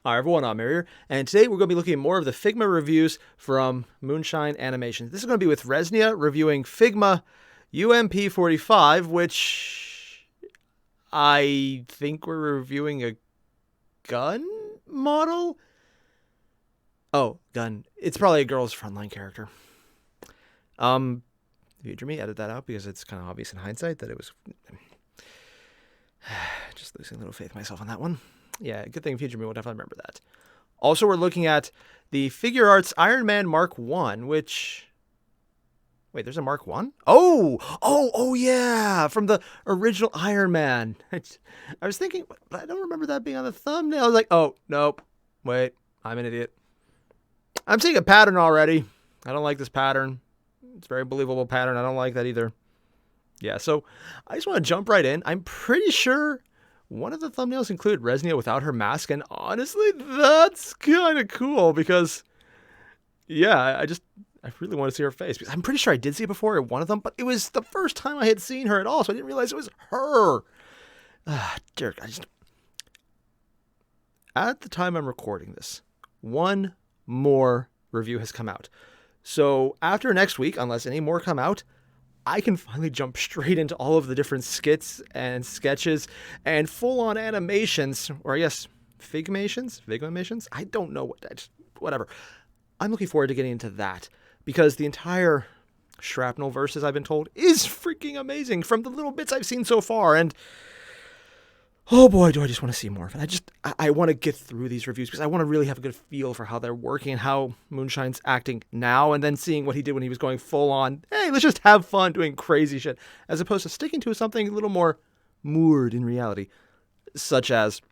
Hi everyone, I'm Airier, and today we're going to be looking at more of the Figma reviews from Moonshine Animations. This is going to be with Reznya reviewing Figma UMP45, which I think we're reviewing a gun model? Oh, gun. It's probably a girl's Frontline character. Future me, edit that out because it's kind of obvious in hindsight that it was... Just losing a little faith in myself on that one. Yeah, good thing future me will definitely remember that. Also, we're looking at the Figuarts Iron Man Mark 1, which... Wait, there's a Mark 1? Oh, yeah! From the original Iron Man. I was thinking, but I don't remember that being on the thumbnail. I was like, oh, nope. Wait, I'm an idiot. I'm seeing a pattern already. I don't like this pattern. It's a very believable pattern. I don't like that either. Yeah, so I just want to jump right in. I'm pretty sure one of the thumbnails included Reznya without her mask, and honestly, that's kind of cool because, yeah, I really want to see her face. Because I'm pretty sure I did see it before in one of them, but it was the first time I had seen her at all, so I didn't realize it was her. Derek, at the time I'm recording this, one more review has come out. So after next week, unless any more come out, I can finally jump straight into all of the different skits and sketches and full-on animations, or I guess Figmations? I don't know whatever. I'm looking forward to getting into that because the entire Shrapnel verses, I've been told, is freaking amazing from the little bits I've seen so far, and oh boy, do I just want to see more of it. I want to get through these reviews because I want to really have a good feel for how they're working and how Moonshine's acting now, and then seeing what he did when he was going full on, hey, let's just have fun doing crazy shit, as opposed to sticking to something a little more moored in reality, such as,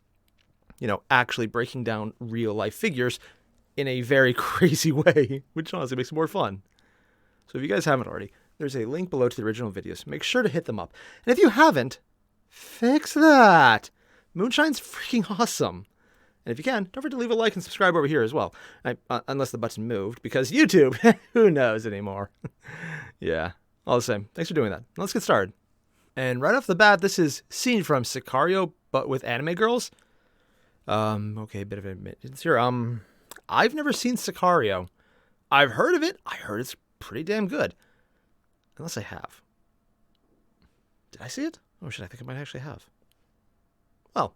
actually breaking down real life figures in a very crazy way, which honestly makes it more fun. So if you guys haven't already, there's a link below to the original videos. Make sure to hit them up. And if you haven't, fix that. Moonshine's freaking awesome. And if you can, don't forget to leave a like and subscribe over here as well. Unless the button moved, because YouTube, who knows anymore. Yeah, all the same. Thanks for doing that. Let's get started. And right off the bat, this is scene from Sicario, but with anime girls. Okay, a bit of admittance here. I've never seen Sicario. I've heard of it. I heard it's pretty damn good. Unless I have. Did I see it? Oh shit, I think I might actually have. Well,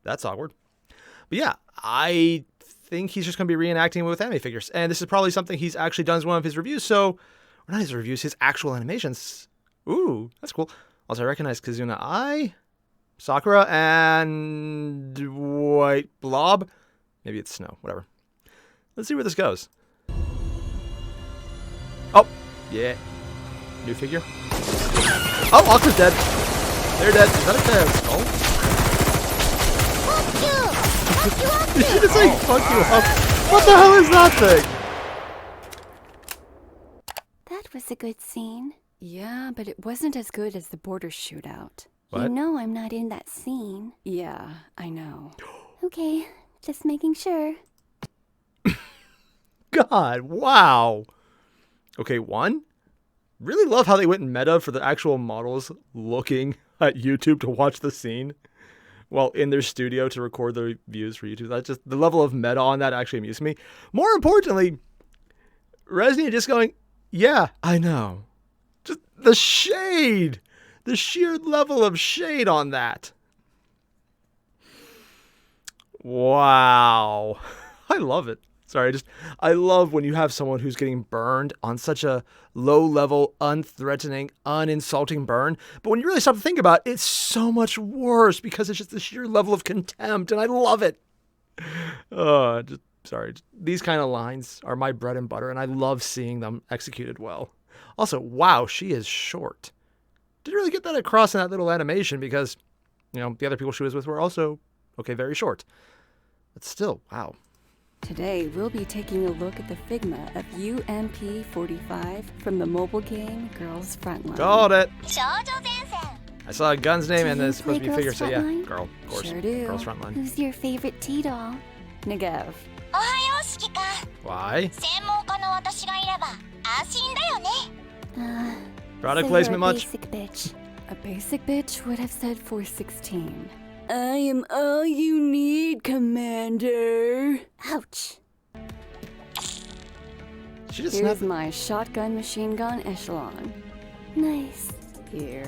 that's awkward. But yeah, I think he's just going to be reenacting with anime figures. And this is probably something he's actually done as one of his reviews. So, or not his reviews, his actual animations. Ooh, that's cool. Also, I recognize Kazuna Ai, Sakura, and White Blob. Maybe it's Snow, whatever. Let's see where this goes. Oh, yeah. New figure. Oh, Aqua's dead. They're dead. Is that a skull? Fuck you! Fuck you up! Did she just say fuck you up? What the hell is that thing? That was a good scene. Yeah, but it wasn't as good as the border shootout. What? You know I'm not in that scene. Yeah, I know. Okay, just making sure. God, wow. Okay, one. Really love how they went meta for the actual models looking at YouTube to watch the scene while in their studio to record their views for YouTube. That's just the level of meta on that actually amused me. More importantly, Reznya just going, yeah, I know. Just the shade, the sheer level of shade on that. Wow. I love it. Sorry, I love when you have someone who's getting burned on such a low-level, unthreatening, uninsulting burn. But when you really stop to think about it, it's so much worse because it's just the sheer level of contempt, and I love it. These kind of lines are my bread and butter, and I love seeing them executed well. Also, wow, she is short. Didn't really get that across in that little animation because, the other people she was with were also, very short. But still, wow. Today, we'll be taking a look at the Figma of UMP45 from the mobile game Girls Frontline. Called it. 少女前線. I saw a gun's name and Do you it's supposed to be play figure, Girls so yeah, Frontline? girl, of course. Sure do. Girls Frontline. Who's your favorite T-doll? Negev. おはよう、指揮官。 Why? 専門家の私がいれば安心だよね。Product So placement you're a much? basic bitch. A basic bitch would have said 416. I am all you need, Commander. Ouch. She just Here's snapped. my shotgun machine gun echelon. Nice. Here.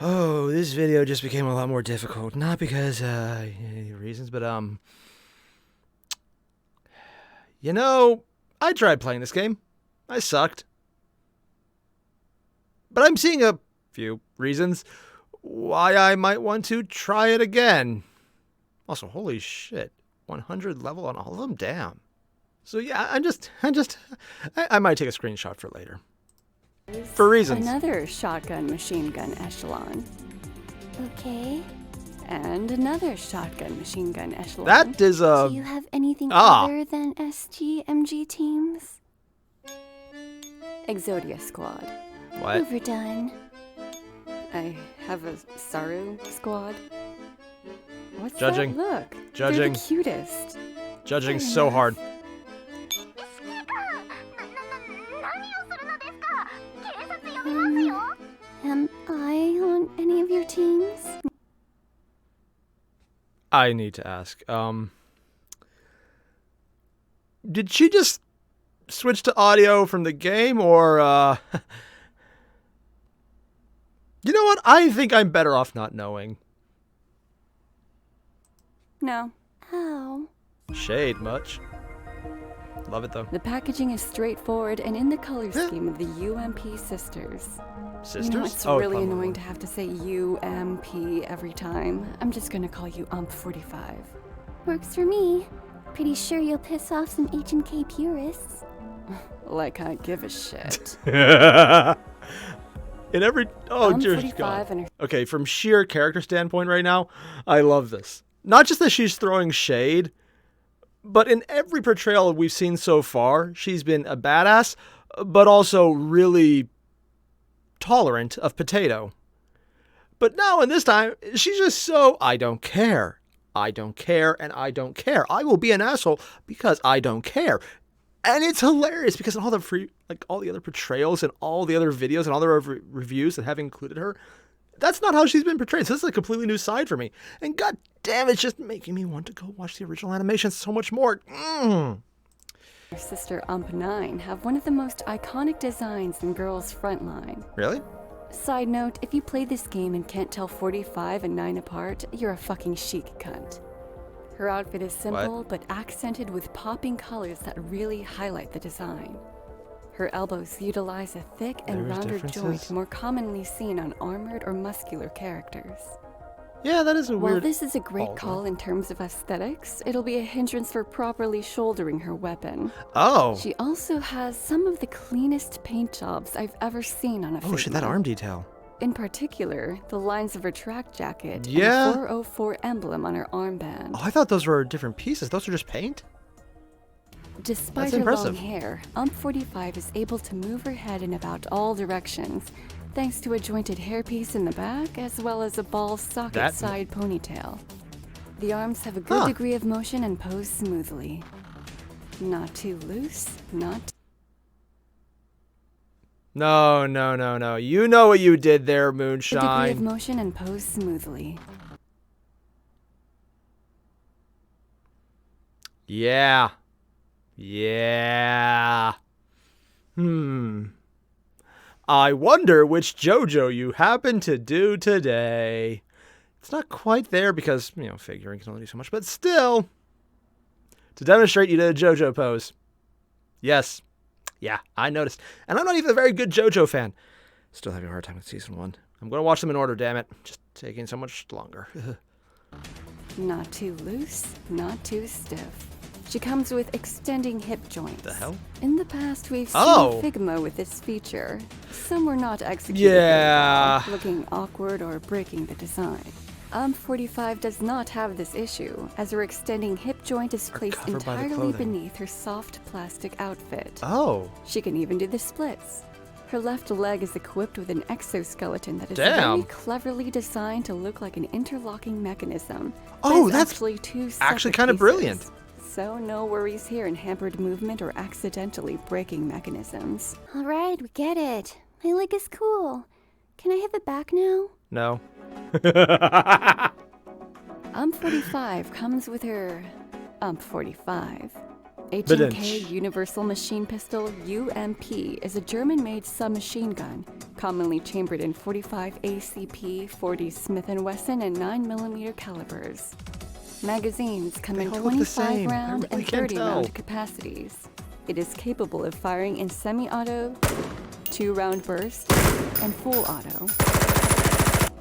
Oh, this video just became a lot more difficult. Not because any reasons, but you know, I tried playing this game. I sucked. But I'm seeing a few reasons why I might want to try it again. Also, holy shit, 100 level on all of them? Damn. So yeah, I might take a screenshot for later. For reasons. Another shotgun machine gun echelon. Okay. And another shotgun machine gun echelon. That is Do you have anything other than SGMG teams? Exodia Squad. What? Overdone. I have a Saru Squad. What's Judging. that look? Judging. They're the cutest. Judging Fair so enough. hard. Am I on any of your teams? I need to ask. Did she just switch to audio from the game, or you know what? I think I'm better off not knowing. No. Oh. Shade much. Love it though. The packaging is straightforward and in the color scheme of the UMP sisters. Sisters? You know, it's Oh, really probably. annoying to have to say UMP every time. I'm just gonna call you UMP45. Works for me. Pretty sure you'll piss off some H&K purists. Like I give a shit. In every dear UMP45 God. and her Okay, from sheer character standpoint right now, I love this. Not just that she's throwing shade, but in every portrayal we've seen so far, she's been a badass, but also really tolerant of Potato. But now in this time, she's just so, I don't care. I don't care, and I don't care. I will be an asshole because I don't care. And it's hilarious because in all the all the other portrayals and all the other videos and all the reviews that have included her, that's not how she's been portrayed. So this is a completely new side for me. And god damn, it's just making me want to go watch the original animation so much more. sister UMP9 have one of the most iconic designs in Girls Frontline. Really? Side note, if you play this game and can't tell 45 and 9 apart, you're a fucking chic cunt. Her outfit is simple, but accented with popping colors that really highlight the design. Her elbows utilize a thick and There's rounded joint differences? more commonly seen on armored or muscular characters. Yeah, that is a While weird... this is a great alt. call in terms of aesthetics, it'll be a hindrance for properly shouldering her weapon. Oh. She also has some of the cleanest paint jobs I've ever seen on a Oh shit, that Figma. arm detail. In particular, the lines of her track jacket Yeah. and the 404 emblem on her armband. Oh, I thought those were different pieces. Those are just paint? Despite That's her impressive. long hair, UMP45 is able to move her head in about all directions, thanks to a jointed hairpiece in the back as well as a ball socket That- side ponytail. The arms have a good Huh. degree of motion and pose smoothly. Not too loose, not No. You know what you did there, a degree of Moonshine. motion and pose smoothly. Yeah. I wonder which JoJo you happen to do today. It's not quite there because, figuring can only do so much, but still. To demonstrate, you did a JoJo pose. Yes. Yeah, I noticed. And I'm not even a very good JoJo fan. Still having a hard time with season 1. I'm going to watch them in order, damn it. Just taking so much longer. Not too loose, not too stiff. She comes with extending hip joints. The hell? In the past, we've seen Oh. Figma with this feature. Some were not executed Yeah. very well, looking awkward or breaking the design. UMP45 does not have this issue, as her extending hip joint is placed covered by the entirely clothing. beneath her soft plastic outfit. Oh. She can even do the splits. Her left leg is equipped with an exoskeleton that is Damn. very cleverly designed to look like an interlocking mechanism. Oh, There's that's actually two actually separate kinda pieces. brilliant. So no worries here in hampered movement or accidentally breaking mechanisms. Alright, we get it. My leg is cool. Can I have it back now? No. UMP45 comes with her UMP45. Badunch. H&K Universal Machine Pistol UMP is a German-made submachine gun, commonly chambered in 45 ACP, 40 Smith & Wesson, and 9mm calibers. Magazines come in all look the same. 25-round I really and can't 30-round capacities. It is capable of firing in semi-auto, 2-round burst, and full auto.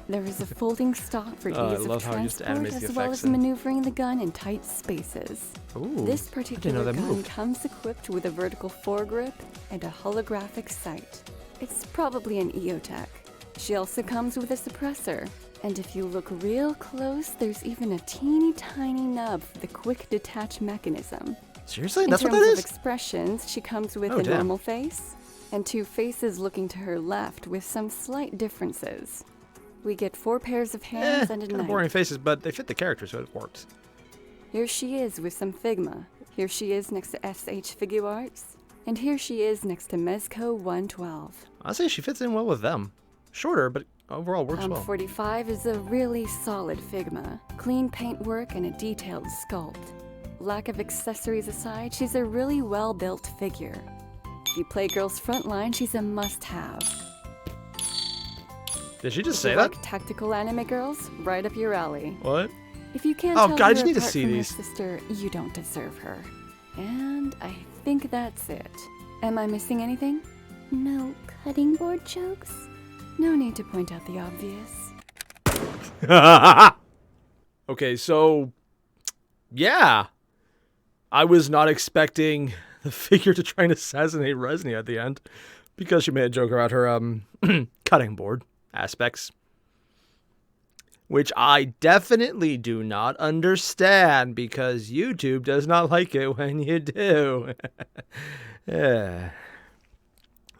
There is a folding stock for I ease love of how it just transport animates the as well effects as maneuvering the gun in tight spaces. Ooh, This I didn't know particular that gun moved. comes equipped with a vertical foregrip and a holographic sight. It's probably an EOTech. She also comes with a suppressor. And if you look real close, there's even a teeny tiny nub for the quick detach mechanism. Seriously? In That's what terms that of is? expressions, she comes with Oh, a damn. normal face and 2 faces looking to her left with some slight differences. We get 4 pairs of hands and a Kind of knife. boring faces, but they fit the character, so it works. Here she is with some Figma. Here she is next to SH Figuarts. And here she is next to Mezco 112. I'll say she fits in well with them. Shorter, but overall works well. 45 is a really solid Figma. Clean paintwork and a detailed sculpt. Lack of accessories aside, she's a really well-built figure. If you play Girls Frontline, she's a must-have. Did she just If say you that? like tactical anime girls, right up your alley. What? If you can't Oh, tell God, I her just need to apart see from these. her sister, you don't deserve her. And I think that's it. Am I missing anything? No cutting board jokes? No need to point out the obvious. Okay, so yeah, I was not expecting the figure to try and assassinate Reznya at the end because she made a joke about her cutting board aspects, which I definitely do not understand because YouTube does not like it when you do. Yeah.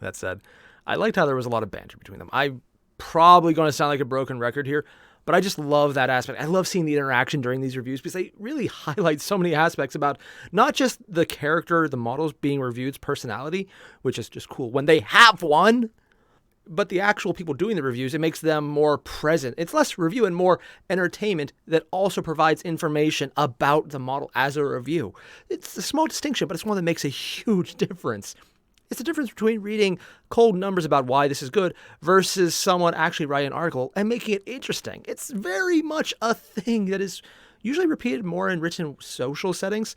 That said, I liked how there was a lot of banter between them. I'm probably going to sound like a broken record here, but I just love that aspect. I love seeing the interaction during these reviews because they really highlight so many aspects about not just the character, the models being reviewed's personality, which is just cool when they have one, but the actual people doing the reviews. It makes them more present. It's less review and more entertainment that also provides information about the model as a review. It's a small distinction, but it's one that makes a huge difference. It's the difference between reading cold numbers about why this is good versus someone actually writing an article and making it interesting. It's very much a thing that is usually repeated more in written social settings.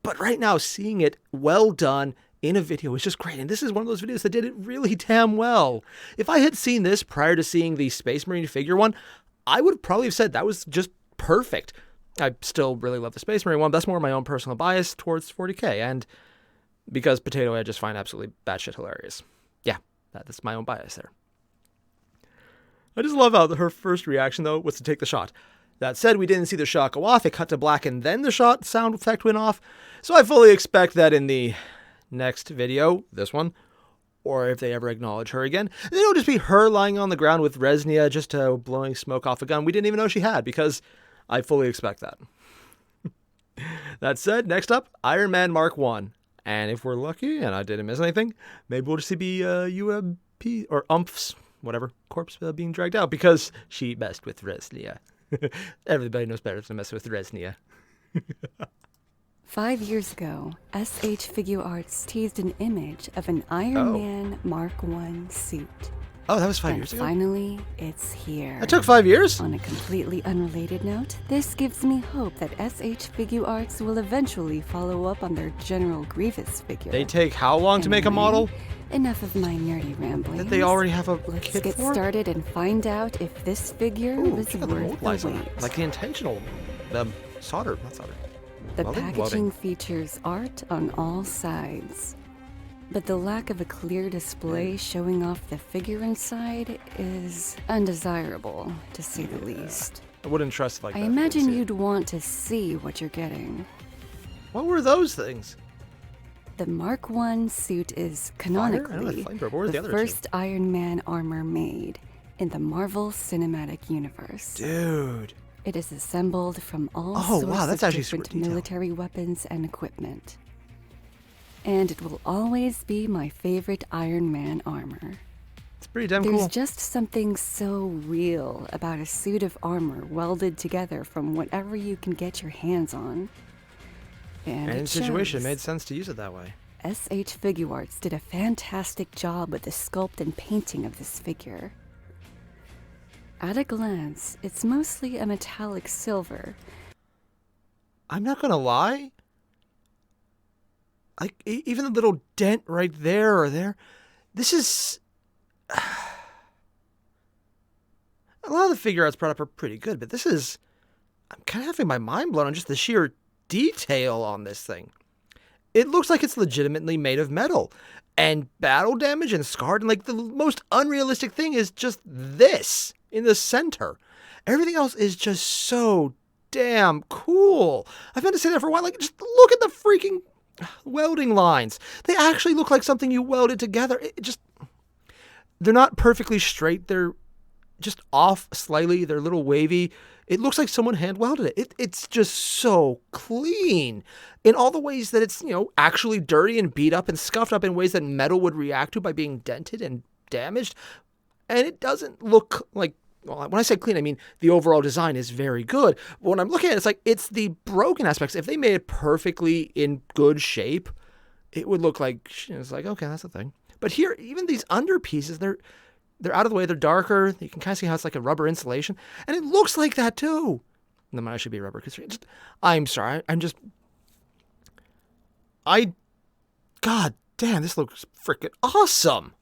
But right now, seeing it well done in a video is just great. And this is one of those videos that did it really damn well. If I had seen this prior to seeing the Space Marine figure one, I would probably have said that was just perfect. I still really love the Space Marine one. That's more my own personal bias towards 40K. And because Potato I just find absolutely batshit hilarious. Yeah, that's my own bias there. I just love how her first reaction, though, was to take the shot. That said, we didn't see the shot go off. It cut to black and then the shot sound effect went off. So I fully expect that in the next video, this one, or if they ever acknowledge her again, it'll just be her lying on the ground with Reznya just blowing smoke off a gun we didn't even know she had, because I fully expect that. That said, next up, Iron Man Mark 1. And if we're lucky and I didn't miss anything, maybe we'll just be UMP or UMP's, whatever, corpse being dragged out because she messed with Reznya. Everybody knows better than mess with Reznya. 5 years ago, SH Figuarts teased an image of an Iron Man Mark 1 suit. Oh, that was 5 And years ago? finally, it's here. That took 5 years? On a completely unrelated note, this gives me hope that SH Figuarts will eventually follow up on their General Grievous figure. They take how long to make a Anyway, model? Enough of my nerdy ramblings. That they already have a Let's kit get for? started and find out if this figure Ooh, was check out the worth mold the lines on wait. it. Like the intentional, solder, not solder. The Welding? packaging Welding. features art on all sides. But the lack of a clear display showing off the figure inside is undesirable, to say the least. I wouldn't trust like I that. imagine See it. you'd want to see what you're getting. What were those things? The Mark I suit is I know that canonically flamethrower. What were the the other two? first Iron Man armor made in the Marvel Cinematic Universe. Dude. It is assembled from all Oh, sorts wow, that's of actually super different detailed. military weapons and equipment. And it will always be my favorite Iron Man armor. It's pretty damn There's cool. just something so real about a suit of armor welded together from whatever you can get your hands on. And And in it the situation, it shows. made sense to use it that way. SH Figuarts did a fantastic job with the sculpt and painting of this figure. At a glance, it's mostly a metallic silver. I'm not gonna lie. Like, even the little dent right there or there, this is... A lot of the figure arts brought up are pretty good, but this is... I'm kind of having my mind blown on just the sheer detail on this thing. It looks like it's legitimately made of metal. And battle damage and scarred, and like the most unrealistic thing is just this in the center. Everything else is just so damn cool. I've had to say that for a while. Like, just look at the freaking welding lines. They actually look like something you welded together. They're not perfectly straight. They're just off slightly. They're a little wavy. It looks like someone hand welded it. It's just so clean in all the ways that it's, actually dirty and beat up and scuffed up in ways that metal would react to by being dented and damaged. And it doesn't look like, well, when I say clean, I mean the overall design is very good. But when I'm looking at it, it's the broken aspects. If they made it perfectly in good shape, it would look like, it's like, okay, that's the thing. But here, even these under pieces, they're out of the way. They're darker. You can kind of see how it's like a rubber insulation. And it looks like that too. And then I should be rubber constrained. I'm sorry. God damn, this looks freaking awesome.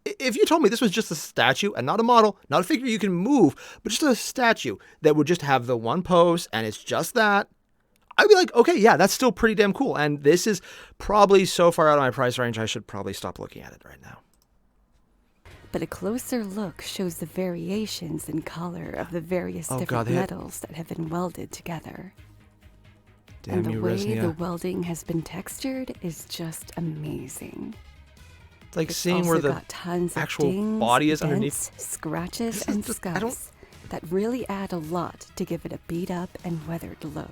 If you told me this was just a statue and not a model, not a figure you can move, but just a statue that would just have the one pose and it's just that, I'd be like, okay, yeah, that's still pretty damn cool. And this is probably so far out of my price range, I should probably stop looking at it right now. But a closer look shows the variations in color of the various different metals that have been welded together. Damn and the you, way Reznya. the welding has been textured is just amazing. It's like It's seeing also where the got tons actual of dings, body is dents, underneath. scratches, and scuffs that really add a lot to give it a beat up and weathered look.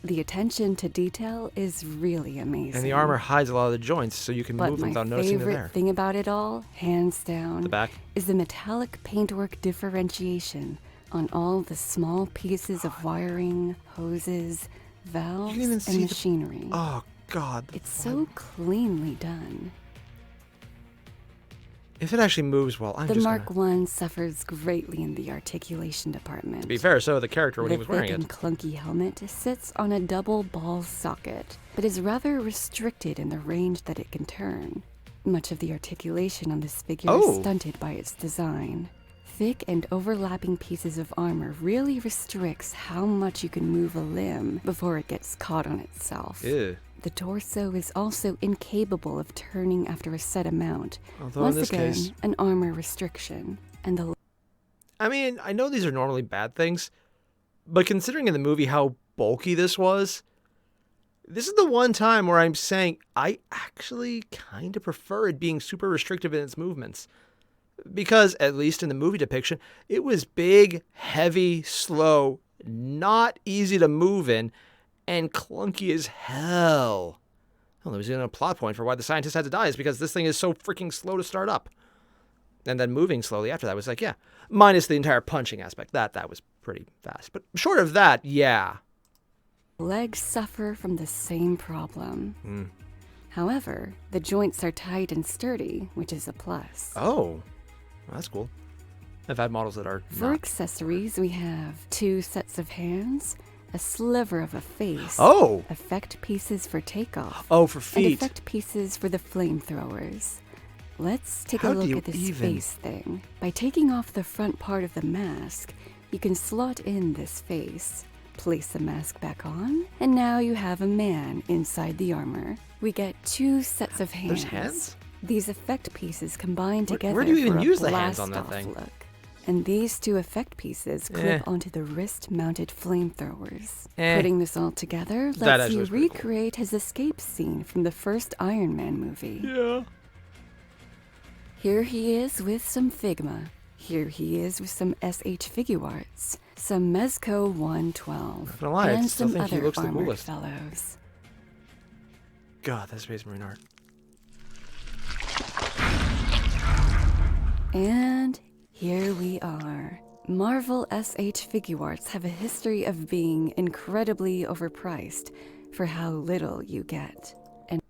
The attention to detail is really amazing. And the armor hides a lot of the joints, so you can move them without noticing they're there. But my favorite thing about it all, hands down, The back. is the metallic paintwork differentiation on all the small pieces of wiring, hoses, valves, and machinery. Oh, God. It's so cleanly done. If it actually moves well, I'm the just Mark I suffers greatly in the articulation department. To be fair, so the character when he was wearing The thick it. and clunky helmet sits on a double ball socket, but is rather restricted in the range that it can turn. Much of the articulation on this figure is stunted by its design. Thick and overlapping pieces of armor really restricts how much you can move a limb before it gets caught on itself. Ew. The torso is also incapable of turning after a set amount. Although Once in this again, case, an armor restriction. And the I mean, I know these are normally bad things, but considering in the movie how bulky this was, this is the one time where I'm saying I actually kind of prefer it being super restrictive in its movements. Because, at least in the movie depiction, it was big, heavy, slow, not easy to move in, and clunky as hell. Well, there was even a plot point for why the scientist had to die, is because this thing is so freaking slow to start up. And then moving slowly after that was like, yeah. Minus the entire punching aspect. That was pretty fast. But short of that, yeah. legs suffer from the same problem. However, the joints are tight and sturdy, which is a plus. Oh, well, that's cool. I've had models that are For not. accessories, we have 2 sets of hands, a sliver of a face, Oh! effect pieces for takeoff, Oh, for and feet. effect pieces for the flamethrowers. Let's take How a do look you at this even- face thing. By taking off the front part of the mask, you can slot in this face, place the mask back on, and now you have a man inside the armor. We get 2 sets of hands. There's hands? These effect pieces combine together where do you even for a use the hands on that blast-off thing? look. And these 2 effect pieces clip onto the wrist-mounted flamethrowers. Putting this all together lets you actually is pretty cool. recreate his escape scene from the first Iron Man movie. Yeah. Here he is with some Figma. Here he is with some SH Figuarts, some Mezco 112, Not gonna lie, I and still some think he other looks the armored coolest. fellows. God, that Space Marine art. And here we are. Marvel SH Figuarts have a history of being incredibly overpriced for how little you get. And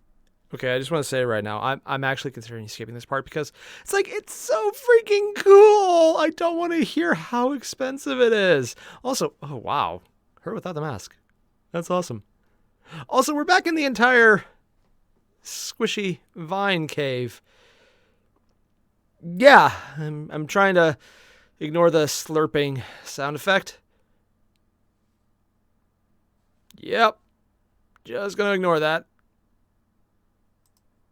Okay, I just want to say right now, I'm actually considering skipping this part because it's so freaking cool. I don't want to hear how expensive it is. Also, oh wow, her without the mask. That's awesome. Also, we're back in the entire squishy vine cave. Yeah, I'm trying to ignore the slurping sound effect. Yep. Just gonna ignore that.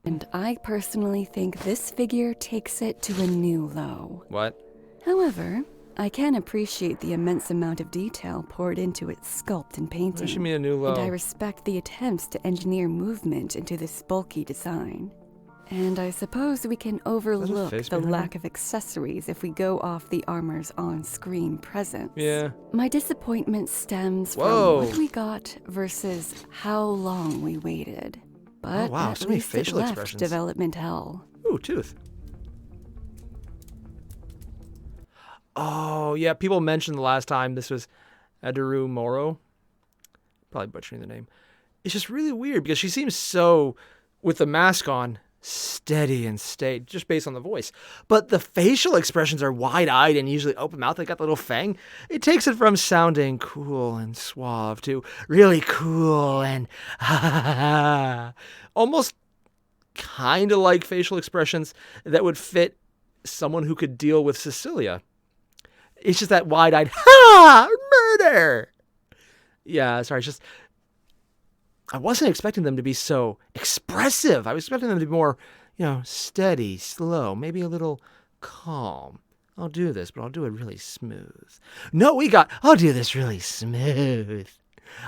And I personally think this figure takes it to a new low. What? However, I can appreciate the immense amount of detail poured into its sculpt and painting. What does she mean a new low? And I respect the attempts to engineer movement into this bulky design. And I suppose we can overlook the lack of accessories if we go off the armor's on-screen presence. Yeah. My disappointment stems from what we got versus how long we waited. But wow, at so many least facial it left expressions. development hell. Ooh, tooth. Oh, yeah, people mentioned the last time this was Airier Moro. Probably butchering the name. It's just really weird because she seems so, with the mask on, steady and staid, just based on the voice. But the facial expressions are wide-eyed and usually open mouth. They got the little fang. It takes it from sounding cool and suave to really cool and almost kind of like facial expressions that would fit someone who could deal with Cecilia. It's just that wide-eyed, murder! Yeah, sorry, it's just... I wasn't expecting them to be so expressive. I was expecting them to be more, steady, slow, maybe a little calm. I'll do this, but I'll do it really smooth. No, I'll do this really smooth.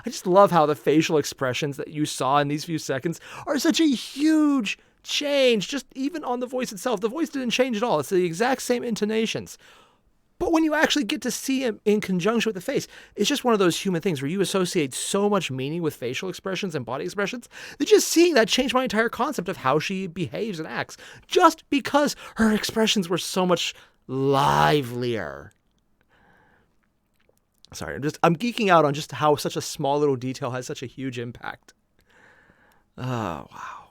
I just love how the facial expressions that you saw in these few seconds are such a huge change, just even on the voice itself. The voice didn't change at all. It's the exact same intonations. But when you actually get to see him in conjunction with the face, it's just one of those human things where you associate so much meaning with facial expressions and body expressions that just seeing that changed my entire concept of how she behaves and acts, just because her expressions were so much livelier. Sorry, I'm geeking out on just how such a small little detail has such a huge impact. Oh, wow.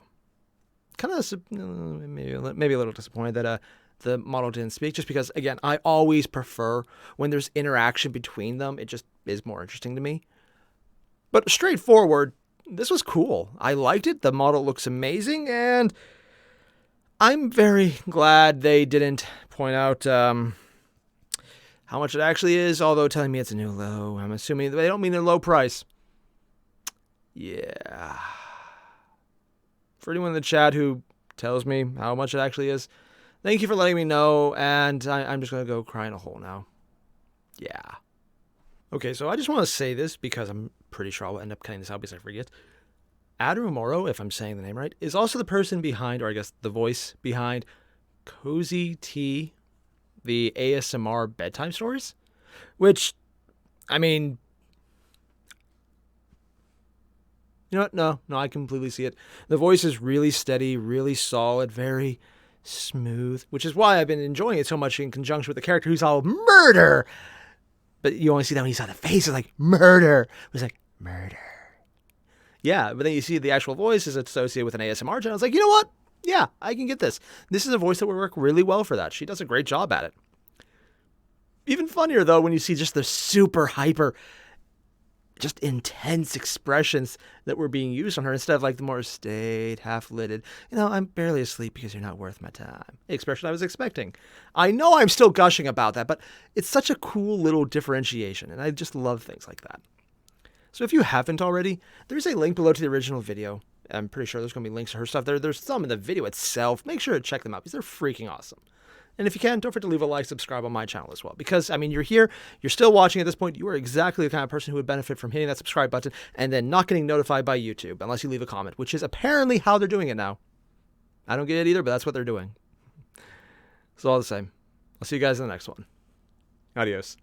Kind of maybe a little disappointed that the model didn't speak, just because, again, I always prefer when there's interaction between them. It just is more interesting to me. But straightforward, this was cool. I liked it. The model looks amazing, and I'm very glad they didn't point out how much it actually is, although telling me it's a new low. I'm assuming they don't mean their low price. Yeah. For anyone in the chat who tells me how much it actually is, thank you for letting me know, and I'm just going to go cry in a hole now. Yeah. Okay, so I just want to say this because I'm pretty sure I'll end up cutting this out because I forget. Airier Moro, if I'm saying the name right, is also the person behind, or I guess the voice behind, Cozy Tea, the ASMR bedtime stories. Which, I mean... You know what? No, I completely see it. The voice is really steady, really solid, very... smooth, which is why I've been enjoying it so much in conjunction with the character who's all murder. But you only see that when you saw the face. It's like murder. It was like murder. Yeah, but then you see the actual voice is associated with an ASMR channel. It's like, you know what? Yeah, I can get this. This is a voice that would work really well for that. She does a great job at it. Even funnier, though, when you see just the super hyper, just intense expressions that were being used on her instead of like the more staid, half-lidded, I'm barely asleep because you're not worth my time expression I was expecting. I know I'm still gushing about that, but it's such a cool little differentiation, and I just love things like that. So if you haven't already, there's a link below to the original video. I'm pretty sure there's going to be links to her stuff there. There's some in the video itself. Make sure to check them out because they're freaking awesome. And if you can, don't forget to leave a like, subscribe on my channel as well. Because, you're here, you're still watching at this point, you are exactly the kind of person who would benefit from hitting that subscribe button and then not getting notified by YouTube unless you leave a comment, which is apparently how they're doing it now. I don't get it either, but that's what they're doing. It's all the same. I'll see you guys in the next one. Adios.